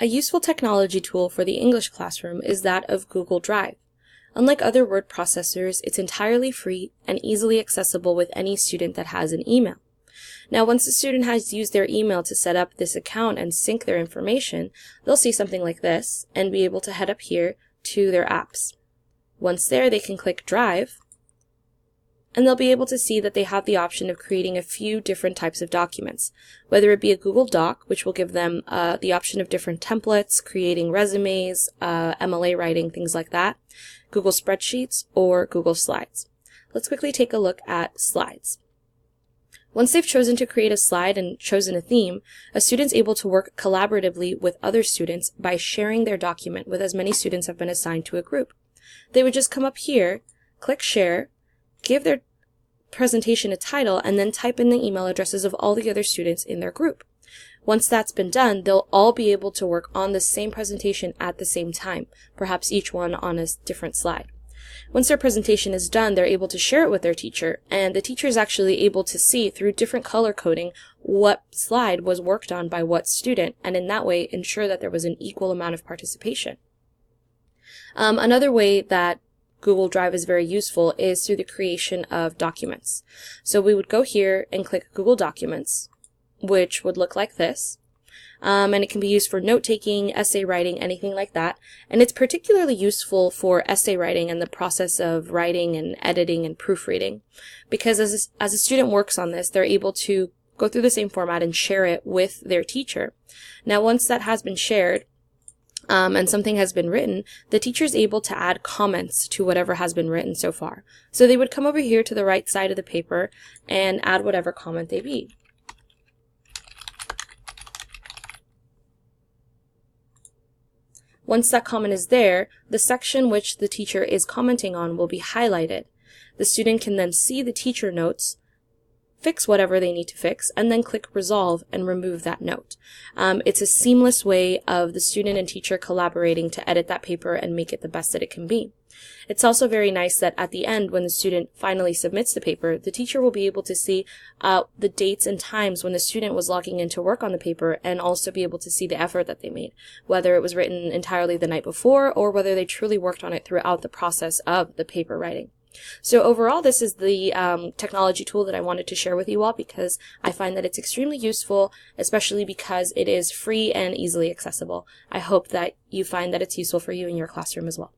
A useful technology tool for the English classroom is that of Google Drive. Unlike other word processors, it's entirely free and easily accessible with any student that has an email. Now, once the student has used their email to set up this account and sync their information, they'll see something like this and be able to head up here to their apps. Once there, they can click Drive, and they'll be able to see that they have the option of creating a few different types of documents, whether it be a Google Doc, which will give them the option of different templates, creating resumes, MLA writing, things like that, Google Spreadsheets, or Google Slides. Let's quickly take a look at Slides. Once they've chosen to create a slide and chosen a theme, a student's able to work collaboratively with other students by sharing their document with as many students have been assigned to a group. They would just come up here, click Share, give their presentation a title, and then type in the email addresses of all the other students in their group. Once that's been done, they'll all be able to work on the same presentation at the same time, perhaps each one on a different slide. Once their presentation is done, they're able to share it with their teacher, and the teacher is actually able to see through different color coding what slide was worked on by what student, and in that way ensure that there was an equal amount of participation. Another way that Google Drive is very useful is through the creation of documents. So we would go here and click Google Documents, which would look like this. And it can be used for note-taking, essay writing, anything like that. And it's particularly useful for essay writing and the process of writing and editing and proofreading. Because as a student works on this, they're able to go through the same format and share it with their teacher. Now, once that has been shared, and something has been written, the teacher is able to add comments to whatever has been written so far. So they would come over here to the right side of the paper and add whatever comment they be. Once that comment is there, the section which the teacher is commenting on will be highlighted. The student can then see the teacher notes, fix whatever they need to fix, and then click Resolve and remove that note. It's a seamless way of the student and teacher collaborating to edit that paper and make it the best that it can be. It's also very nice that at the end, when the student finally submits the paper, the teacher will be able to see the dates and times when the student was logging in to work on the paper, and also be able to see the effort that they made, whether it was written entirely the night before or whether they truly worked on it throughout the process of the paper writing. So overall, this is the technology tool that I wanted to share with you all because I find that it's extremely useful, especially because it is free and easily accessible. I hope that you find that it's useful for you in your classroom as well.